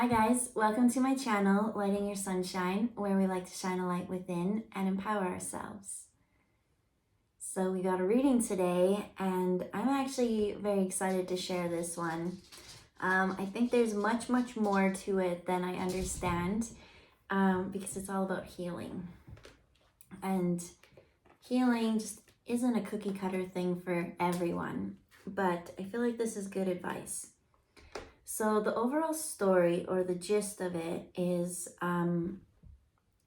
Hi guys, welcome to my channel, Lighting Your Sunshine, where we like to shine a light within and empower ourselves. So we got a reading today, and I'm actually very excited to share this one. I think there's much more to it than I understand, because it's all about healing. And healing just isn't a cookie cutter thing for everyone, but I feel like this is good advice. So the overall story, or the gist of it, is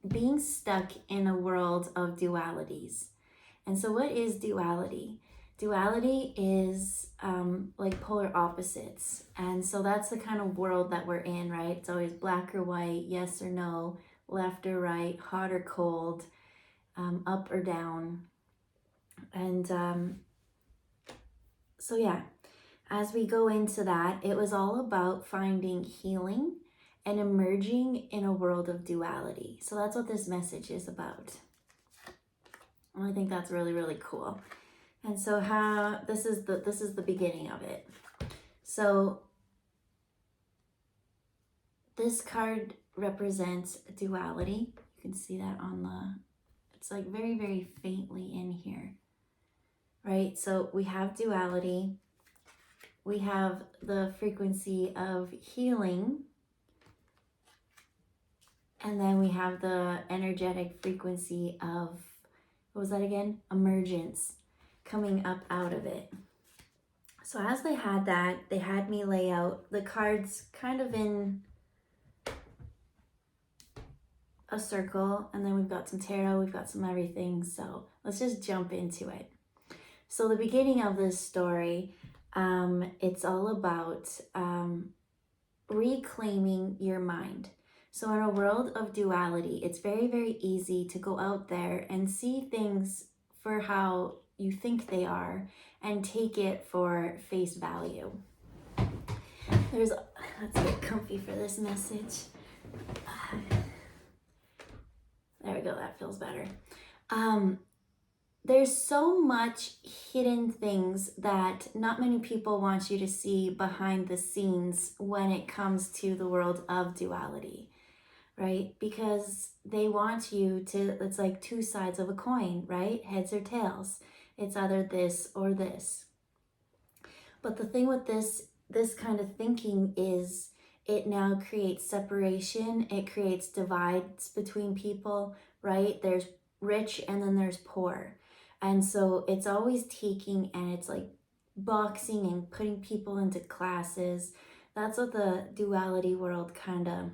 being stuck in a world of dualities. And so what is duality? Duality is like polar opposites. And so that's the kind of world that we're in, right? It's always black or white, yes or no, left or right, hot or cold, up or down. And so yeah, as we go into that, it was all about finding healing and emerging in a world of duality. So that's what this message is about. And I think that's really cool. And so how this is the beginning of it. So this card represents duality. You can see that on the, it's like very faintly in here, right? So we have duality. We have the frequency of healing. And then we have the energetic frequency of, what was that again? Emergence, coming up out of it. So as they had that, they had me lay out the cards kind of in a circle, and then we've got some tarot, we've got some everything. So let's just jump into it. So the beginning of this story, it's all about reclaiming your mind. So in a world of duality, it's very easy to go out there and see things for how you think they are and take it for face value. Let's get comfy for this message. There we go, that feels better. There's so much hidden things that not many people want you to see behind the scenes when it comes to the world of duality, right? Because they want you to, it's like two sides of a coin, right? Heads or tails. It's either this or this. But the thing with this kind of thinking is it now creates separation. It creates divides between people, right? There's rich and then there's poor. And so it's always taking and it's like boxing and putting people into classes. That's what the duality world kind of,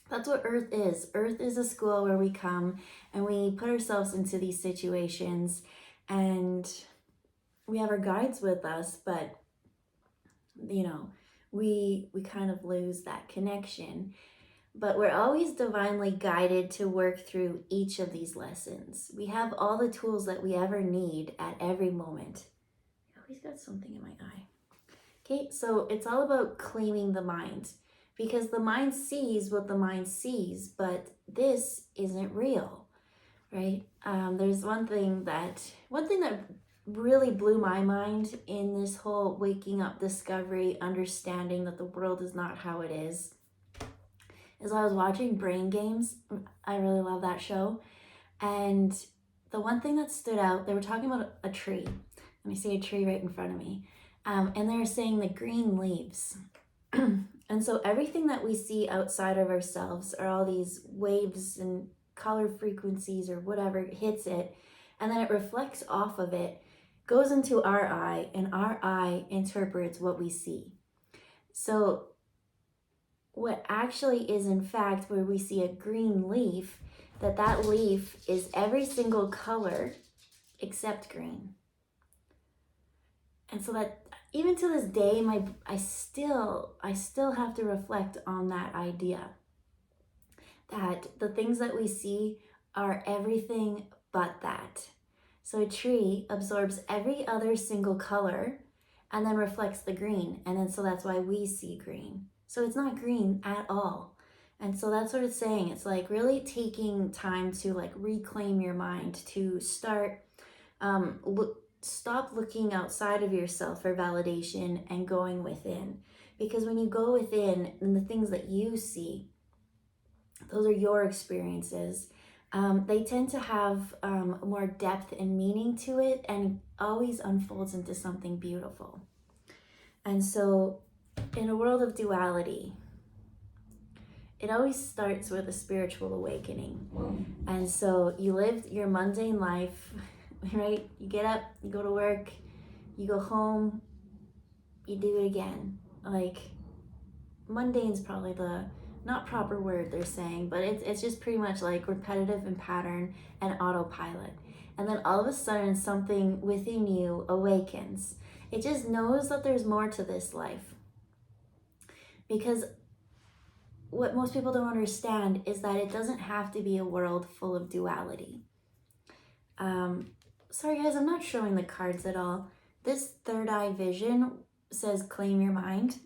that's what Earth is. Earth is a school where we come and we put ourselves into these situations and we have our guides with us, but you know, we kind of lose that connection. But we're always divinely guided to work through each of these lessons. We have all the tools that we ever need at every moment. I always got something in my eye. Okay, so it's all about claiming the mind, because the mind sees what the mind sees, but this isn't real, right? There's one thing that really blew my mind in this whole waking up discovery, understanding that the world is not how it is I was watching Brain Games. I really love that show. And the one thing that stood out, they were talking about a tree. And I see a tree right in front of me. And they were saying the green leaves. And so everything that we see outside of ourselves are all these waves and color frequencies or whatever hits it. And then it reflects off of it, goes into our eye, and our eye interprets what we see. So what actually is in fact where we see a green leaf, that leaf is every single color except green. And so that even to this day, I still have to reflect on that idea that the things that we see are everything but that. So a tree absorbs every other single color and then reflects the green. And then so that's why we see green. So it's not green at all. And so that's what it's saying. It's like really taking time to like reclaim your mind, to start, stop looking outside of yourself for validation and going within. Because when you go within and the things that you see, those are your experiences. They tend to have more depth and meaning to it, and always unfolds into something beautiful. And so, in a world of duality, it always starts with a spiritual awakening. And so, you live your mundane life, right? You get up, you go to work, you go home, you do it again. Like, mundane's probably the not proper word they're saying, but it's just pretty much like repetitive and pattern and autopilot. And then all of a sudden something within you awakens. It just knows that there's more to this life. Because what most people don't understand is that it doesn't have to be a world full of duality. Sorry guys, I'm not showing the cards at all. This third eye vision says claim your mind.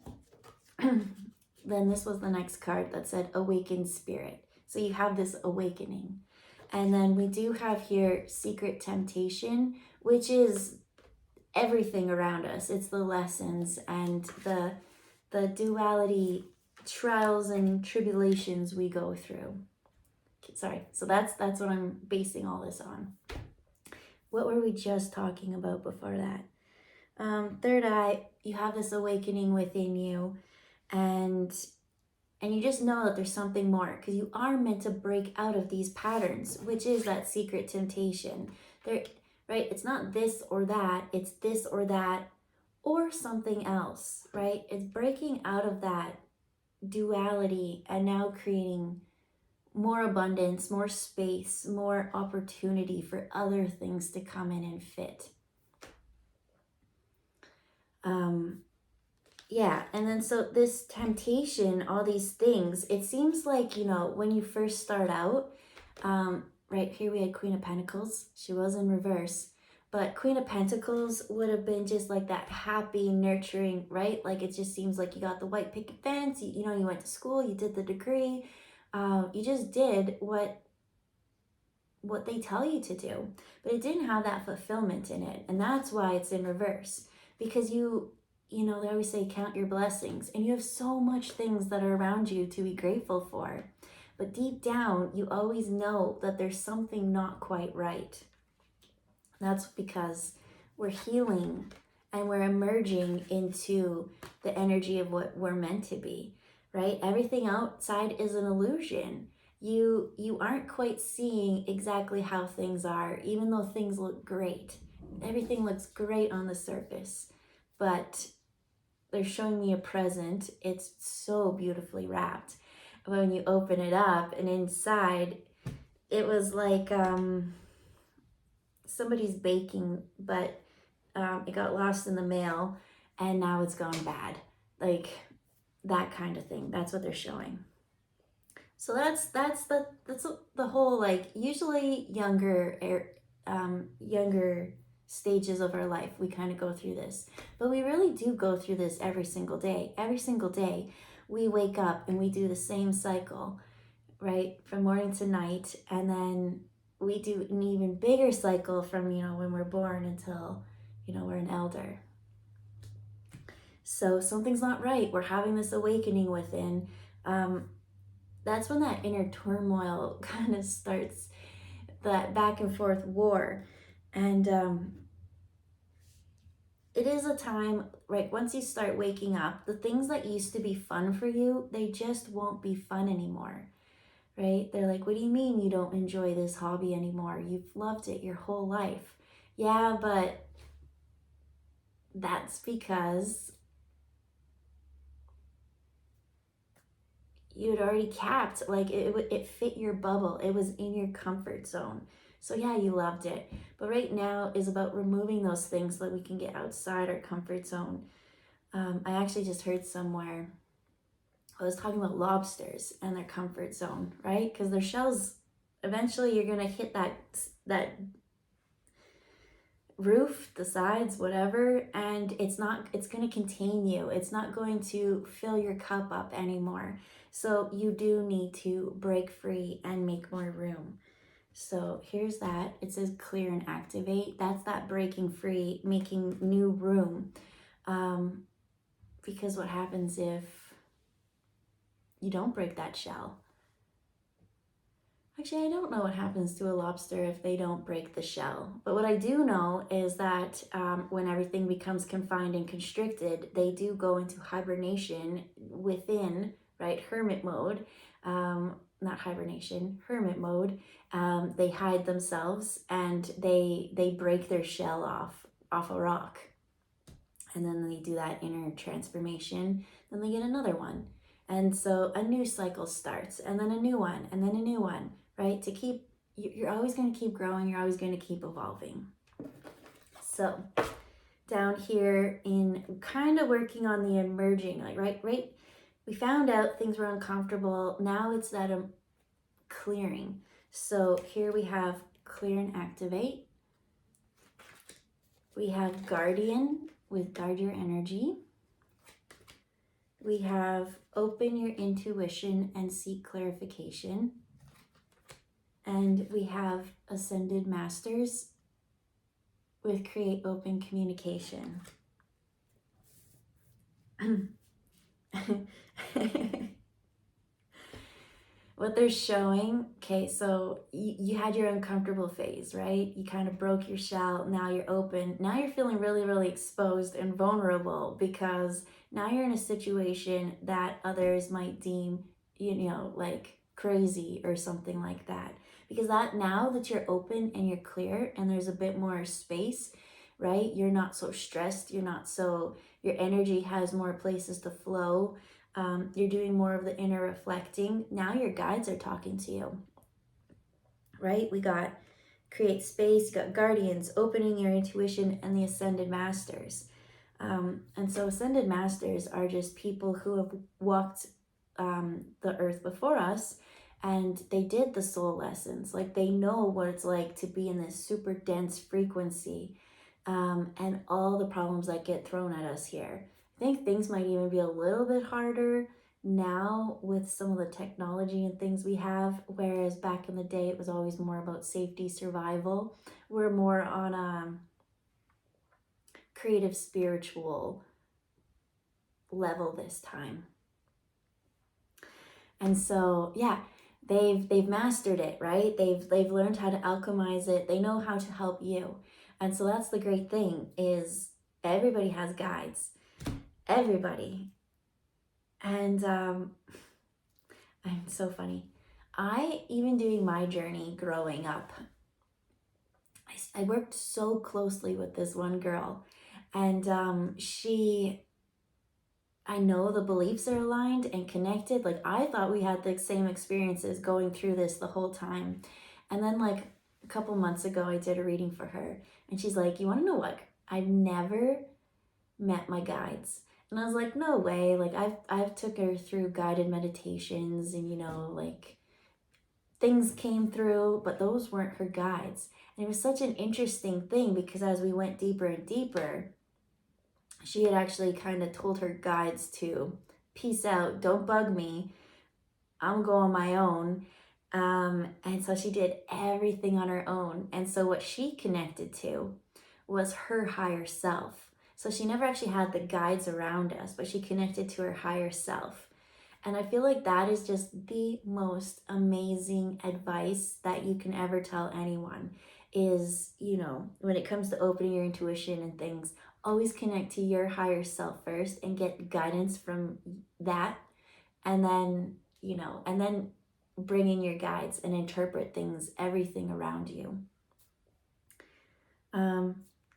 Then this was the next card that said awakened spirit. So you have this awakening. And then we do have here secret temptation, which is everything around us. It's the lessons and the duality trials and tribulations we go through. Sorry, so that's what I'm basing all this on. What were we just talking about before that? Third eye, you have this awakening within you, and you just know that there's something more, because you are meant to break out of these patterns, which is that secret temptation. There, right? It's not this or that, it's this or that or something else, right? It's breaking out of that duality and now creating more abundance, more space, more opportunity for other things to come in and fit. Yeah, and then so this temptation, all these things, it seems like, when you first start out, right here we had Queen of Pentacles. She was in reverse, but Queen of Pentacles would have been just like that happy, nurturing, right? Like it just seems like you got the white picket fence, you went to school, you did the degree, you just did what they tell you to do, but it didn't have that fulfillment in it, and that's why it's in reverse, because they always say count your blessings, and you have so much things that are around you to be grateful for, but deep down you always know that there's something not quite right. That's because we're healing and we're emerging into the energy of what we're meant to be, right? Everything outside is an illusion. You aren't quite seeing exactly how things are, even though things look great. Everything looks great on the surface, but they're showing me a present. It's so beautifully wrapped. When you open it up, and inside, it was like somebody's baking, but it got lost in the mail, and now it's gone bad. Like that kind of thing. That's what they're showing. So that's the whole, like, usually younger stages of our life, we kind of go through this, but we really do go through this every single day. Every single day we wake up and we do the same cycle, right, from morning to night, and then we do an even bigger cycle from when we're born until we're an elder. So something's not right. We're having this awakening within. That's when that inner turmoil kind of starts, that back and forth war. And it is a time, right, once you start waking up, the things that used to be fun for you, they just won't be fun anymore, right? They're like, what do you mean you don't enjoy this hobby anymore? You've loved it your whole life. Yeah, but that's because you had already capped, like it fit your bubble. It was in your comfort zone. So yeah, you loved it. But right now is about removing those things so that we can get outside our comfort zone. I actually just heard somewhere, I was talking about lobsters and their comfort zone, right? Because their shells, eventually you're going to hit that roof, the sides, whatever, and it's going to contain you. It's not going to fill your cup up anymore. So you do need to break free and make more room. So here's that. It says clear and activate. That's that breaking free, making new room. Because what happens if you don't break that shell? Actually, I don't know what happens to a lobster if they don't break the shell. But what I do know is that when everything becomes confined and constricted, they do go into hibernation within, right, hermit mode. Not hibernation, hermit mode. They hide themselves and they break their shell off a rock. And then they do that inner transformation. Then they get another one. And so a new cycle starts, and then a new one, and then a new one, right? To keep, you're always going to keep growing, you're always going to keep evolving. So down here in kind of working on the emerging, like right, we found out things were uncomfortable. Now it's that clearing. So here we have clear and activate. We have guardian with guard your energy. We have open your intuition and seek clarification. And we have ascended masters with create open communication. What they're showing, okay, so you had your uncomfortable phase, right? You kind of broke your shell, now you're open. Now you're feeling really, really exposed and vulnerable because now you're in a situation that others might deem, like crazy or something like that. Because that now that you're open and you're clear and there's a bit more space, right? You're not so stressed, your energy has more places to flow. You're doing more of the inner reflecting. Now your guides are talking to you, right? We got create space, you got guardians, opening your intuition, and the ascended masters. And so ascended masters are just people who have walked the earth before us, and they did the soul lessons. Like they know what it's like to be in this super dense frequency, and all the problems that get thrown at us here. I think things might even be a little bit harder now with some of the technology and things we have, whereas back in the day it was always more about safety, survival. We're more on a creative, spiritual level this time. And so, yeah, they've mastered it, right? They've learned how to alchemize it. They know how to help you. And so that's the great thing is everybody has guides. Everybody. And I'm so funny. Even doing my journey growing up, I worked so closely with this one girl, and I know the beliefs are aligned and connected. Like I thought we had the same experiences going through this the whole time. And then like a couple months ago, I did a reading for her, and she's like, you want to know what? I've never met my guides. And I was like, no way. Like I've took her through guided meditations and, like things came through, but those weren't her guides. And it was such an interesting thing because as we went deeper and deeper, she had actually kind of told her guides to peace out, don't bug me, I'm going on my own. And so she did everything on her own. And so what she connected to was her higher self. So she never actually had the guides around us, but she connected to her higher self. And I feel like that is just the most amazing advice that you can ever tell anyone is, when it comes to opening your intuition and things, always connect to your higher self first and get guidance from that. And then, and then bring in your guides and interpret things, everything around you.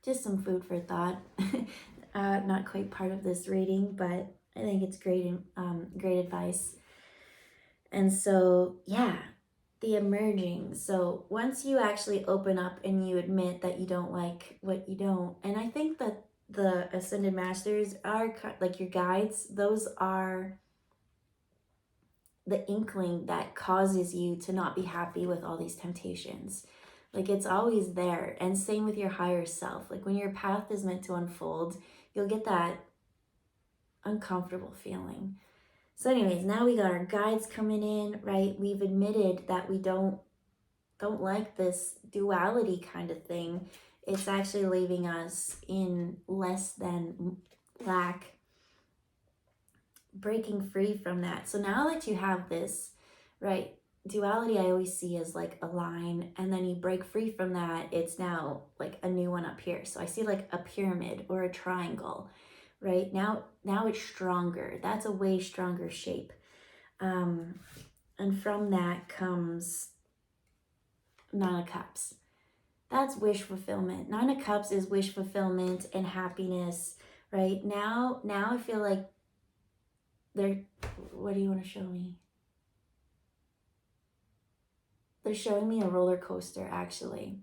Just some food for thought. Not quite part of this reading, but I think it's great advice. And so, yeah, the emerging. So once you actually open up and you admit that you don't like what you don't, and I think that the ascended masters are like your guides. Those are the inkling that causes you to not be happy with all these temptations. Like it's always there. And same with your higher self. Like when your path is meant to unfold, you'll get that uncomfortable feeling. So anyways, now we got our guides coming in, right? We've admitted that we don't like this duality kind of thing. It's actually leaving us in less than lack. breaking free from that. So now that you have this, right, duality I always see as like a line, and then you break free from that, it's now like a new one up here. So I see like a pyramid or a triangle, right? Now it's stronger. That's a way stronger shape. And from that comes Nine of Cups. That's wish fulfillment. Nine of Cups is wish fulfillment and happiness, right? Now I feel like what do you want to show me? They're showing me a roller coaster, actually,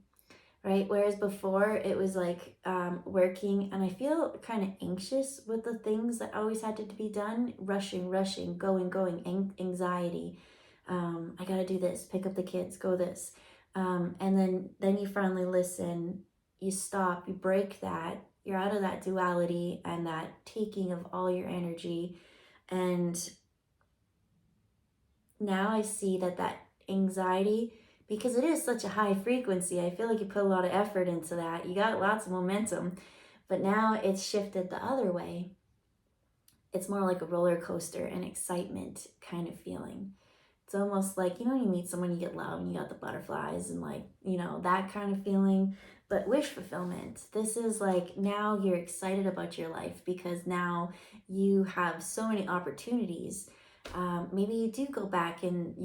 right? Whereas before it was like working, and I feel kind of anxious with the things that always had to be done, rushing, going, anxiety. I gotta do this, pick up the kids, go this. And then you finally listen, you stop, you break that, you're out of that duality and that taking of all your energy. And now I see that anxiety, because it is such a high frequency, I feel like you put a lot of effort into that. You got lots of momentum, but now it's shifted the other way. It's more like a roller coaster and excitement kind of feeling. It's almost like, when you meet someone, you get love and you got the butterflies and like, that kind of feeling. But wish fulfillment, this is like now you're excited about your life because now you have so many opportunities. Maybe you do go back and,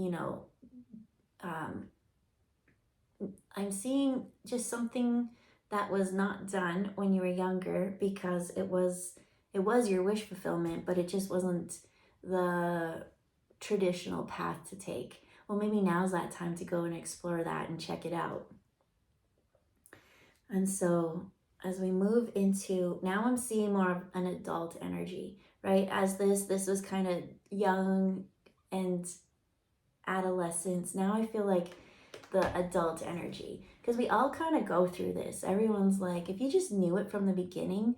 I'm seeing just something that was not done when you were younger because it was your wish fulfillment, but it just wasn't the traditional path to take. Well, maybe now's that time to go and explore that and check it out. And so as we move into, now I'm seeing more of an adult energy, right? As this was kind of young and adolescence. Now I feel like the adult energy, because we all kind of go through this. Everyone's like, if you just knew it from the beginning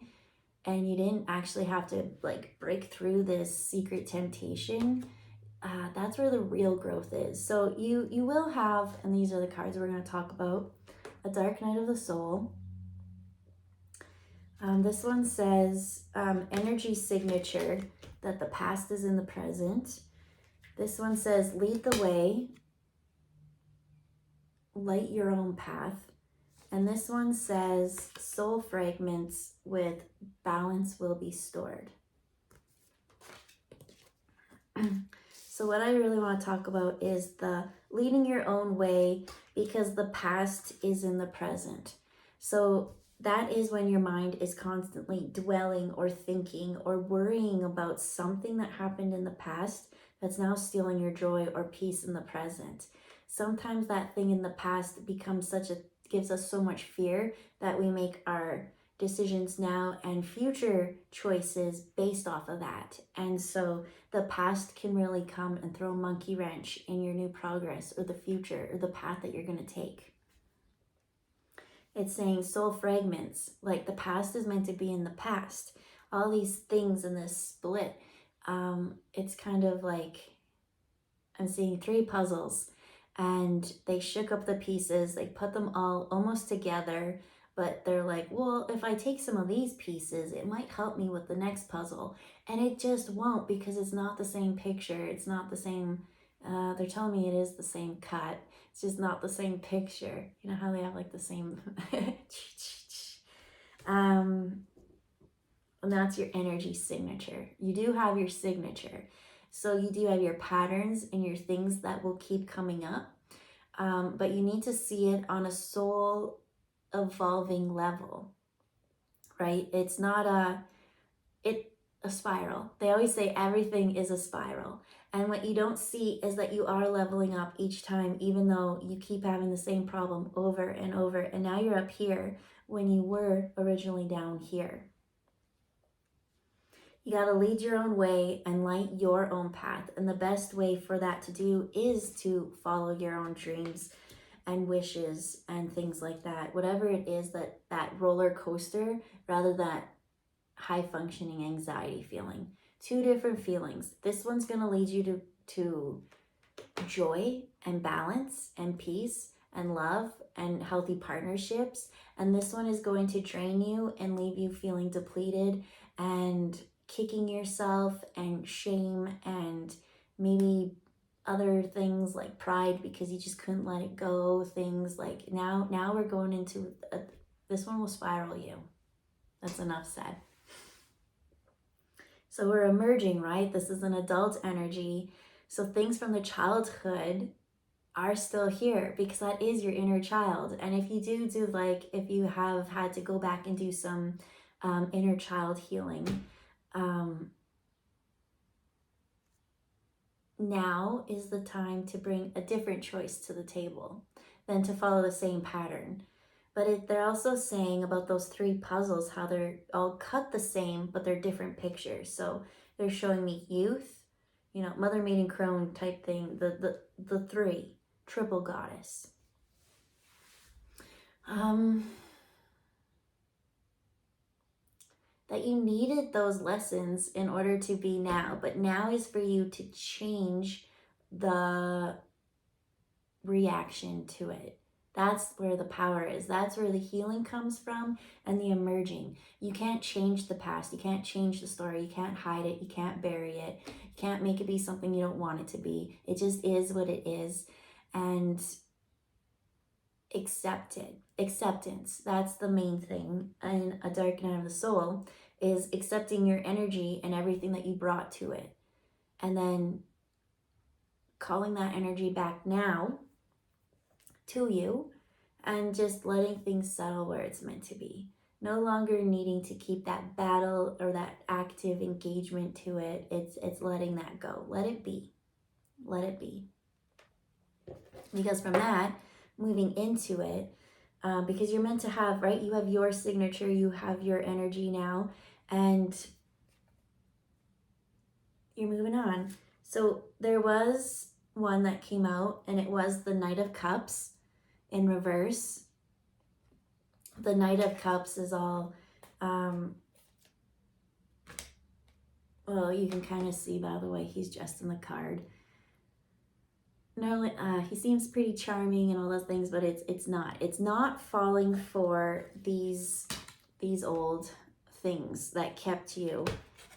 and you didn't actually have to like break through this secret temptation, that's where the real growth is. So you will have, and these are the cards we're going to talk about, a dark night of the soul. This one says energy signature, that the past is in the present. This one says lead the way, light your own path. And this one says soul fragments with balance will be stored. So what I really want to talk about is the leading your own way, because the past is in the present. So that is when your mind is constantly dwelling or thinking or worrying about something that happened in the past that's now stealing your joy or peace in the present. Sometimes that thing in the past gives us so much fear that we make our decisions now and future choices based off of that. And so the past can really come and throw a monkey wrench in your new progress or the future or the path that you're going to take. It's saying soul fragments, like the past is meant to be in the past. All these things in this split, it's kind of like I'm seeing 3 puzzles and they shook up the pieces, they put them all almost together, but they're like, well, if I take some of these pieces, it might help me with the next puzzle. And it just won't, because it's not the same picture. It's not the same, they're telling me it is the same cut. It's just not the same picture. You know how they have like the same, and that's your energy signature. You do have your signature. So you do have your patterns and your things that will keep coming up. But you need to see it on a soul evolving level, right? It's not a spiral. They always say everything is a spiral. And what you don't see is that you are leveling up each time, even though you keep having the same problem over and over. And now you're up here when you were originally down here. You got to lead your own way and light your own path. And the best way for that to do is to follow your own dreams and wishes and things like that. Whatever it is, that roller coaster, rather than high functioning anxiety feeling. 2 different feelings. This one's going to lead you to joy and balance and peace and love and healthy partnerships. And this one is going to drain you and leave you feeling depleted and kicking yourself and shame and maybe other things like pride because you just couldn't let it go, things like now we're going into this one will spiral you. That's enough said. So we're emerging, right? This is an adult energy. So things from the childhood are still here because that is your inner child. And if you do like, if you have had to go back and do some inner child healing, now is the time to bring a different choice to the table than to follow the same pattern. But they're also saying about those 3 puzzles, how they're all cut the same, but they're different pictures. So they're showing me youth, mother maiden crone type thing, the 3, triple goddess. That you needed those lessons in order to be now, but now is for you to change the reaction to it. That's where the power is. That's where the healing comes from and the emerging. You can't change the past. You can't change the story. You can't hide it. You can't bury it. You can't make it be something you don't want it to be. It just is what it is. And accept it. Acceptance. That's the main thing. And a dark night of the soul is accepting your energy and everything that you brought to it. And then calling that energy back now to you and just letting things settle where it's meant to be. No longer needing to keep that battle or that active engagement to it. It's letting that go. Let it be. Let it be. Because from that, moving into it, because you're meant to have, right? You have your signature, you have your energy now, and you're moving on. So there was one that came out, and it was the Knight of Cups in reverse. The Knight of Cups is all, well, you can kind of see by the way he's dressed in the card. Not only, he seems pretty charming and all those things, but it's not falling for these old things that kept you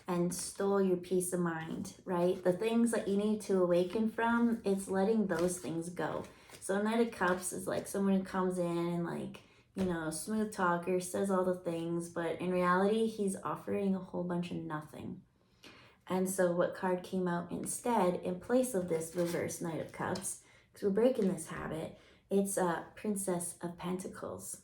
and stole your peace of mind, right? The things that you need to awaken from, it's letting those things go. So Knight of Cups is like someone who comes in and like, smooth talker, says all the things, but in reality, he's offering a whole bunch of nothing. And so what card came out instead, in place of this reverse Knight of Cups, because we're breaking this habit, it's a Princess of Pentacles.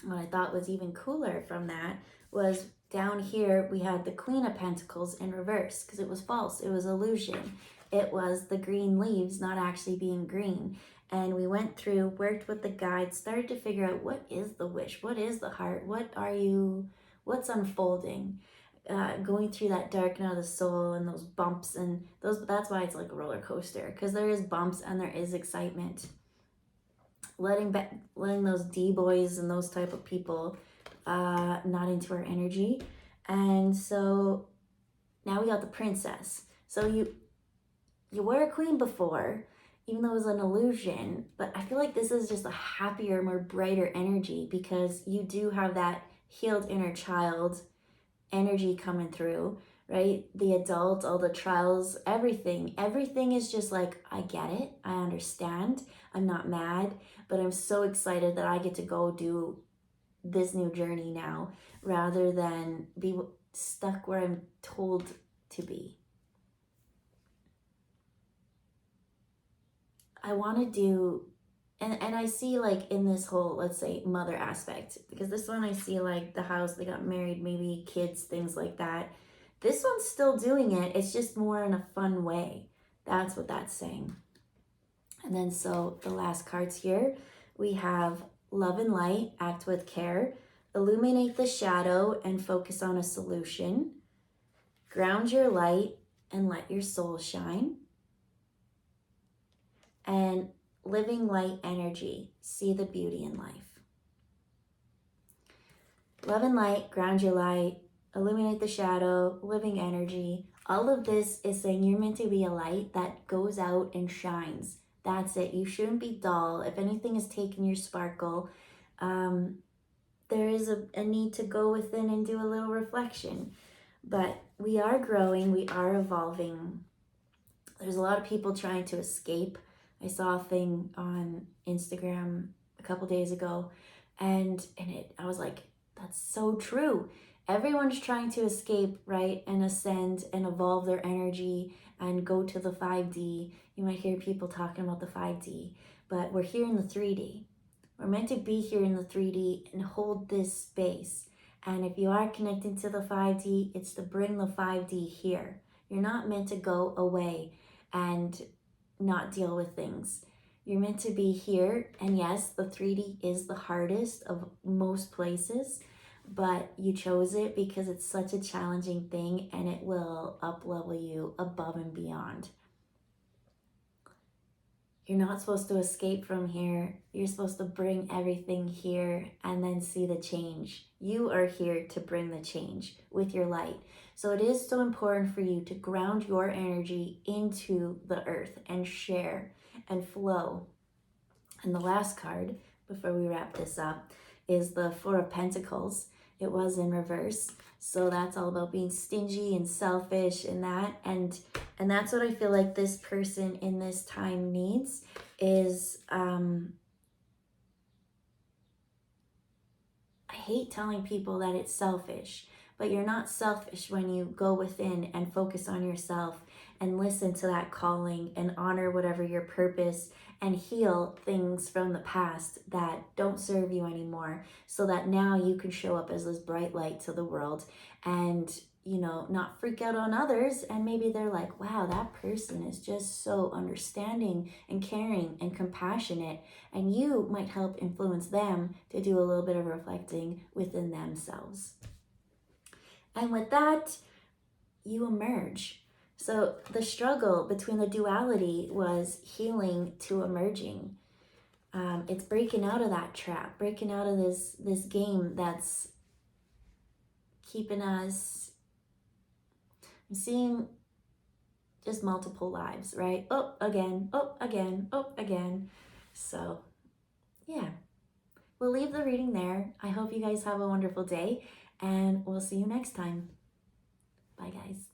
What I thought was even cooler from that was down here, we had the Queen of Pentacles in reverse, because it was false, it was illusion. It was the green leaves not actually being green. And we went through, worked with the guides, started to figure out what is the wish, what is the heart, what's unfolding. Going through that dark night of the soul and those bumps and that's why it's like a roller coaster, because there is bumps and there is excitement. Letting those D-boys and those type of people not into our energy. And so now we got the princess. So you were a queen before, even though it was an illusion, but I feel like this is just a happier, more brighter energy because you do have that healed inner child energy coming through, right? The adult, all the trials, everything is just like, I get it, I understand, I'm not mad, but I'm so excited that I get to go do this new journey now rather than be stuck where I'm told to be. I want to do, and I see like in this whole, let's say, mother aspect, because this one I see like the house, they got married, maybe kids, things like that. This one's still doing it. It's just more in a fun way. That's what that's saying. And then so the last cards here, we have love and light, act with care, illuminate the shadow and focus on a solution, ground your light and let your soul shine, and living light energy, see the beauty in life. Love and light, ground your light, illuminate the shadow, living energy. All of this is saying you're meant to be a light that goes out and shines. That's it. You shouldn't be dull. If anything is taking your sparkle, there is a need to go within and do a little reflection. But we are growing, we are evolving. There's a lot of people trying to escape. I saw a thing on Instagram a couple days ago, and I was like, that's so true. Everyone's trying to escape, right, and ascend and evolve their energy and go to the 5D. You might hear people talking about the 5D, but we're here in the 3D. We're meant to be here in the 3D and hold this space. And if you are connected to the 5D, it's to bring the 5D here. You're not meant to go away and not deal with things. You're meant to be here. And yes, the 3D is the hardest of most places, but you chose it because it's such a challenging thing and it will up level you above and beyond. You're not supposed to escape from here. You're supposed to bring everything here and then see the change. You are here to bring the change with your light. So it is so important for you to ground your energy into the earth and share and flow. And the last card, before we wrap this up, is the Four of Pentacles. It was in reverse. So that's all about being stingy and selfish and that. And that's what I feel like this person in this time needs is, I hate telling people that it's selfish, but you're not selfish when you go within and focus on yourself and listen to that calling and honor whatever your purpose and heal things from the past that don't serve you anymore so that now you can show up as this bright light to the world and, you know, not freak out on others. And maybe they're like, wow, that person is just so understanding and caring and compassionate. And you might help influence them to do a little bit of reflecting within themselves. And with that, you emerge. So the struggle between the duality was healing to emerging. It's breaking out of that trap, breaking out of this game that's keeping us. I'm seeing just multiple lives, right? Oh, again, oh, again, oh, again. So, yeah. We'll leave the reading there. I hope you guys have a wonderful day, and we'll see you next time. Bye, guys.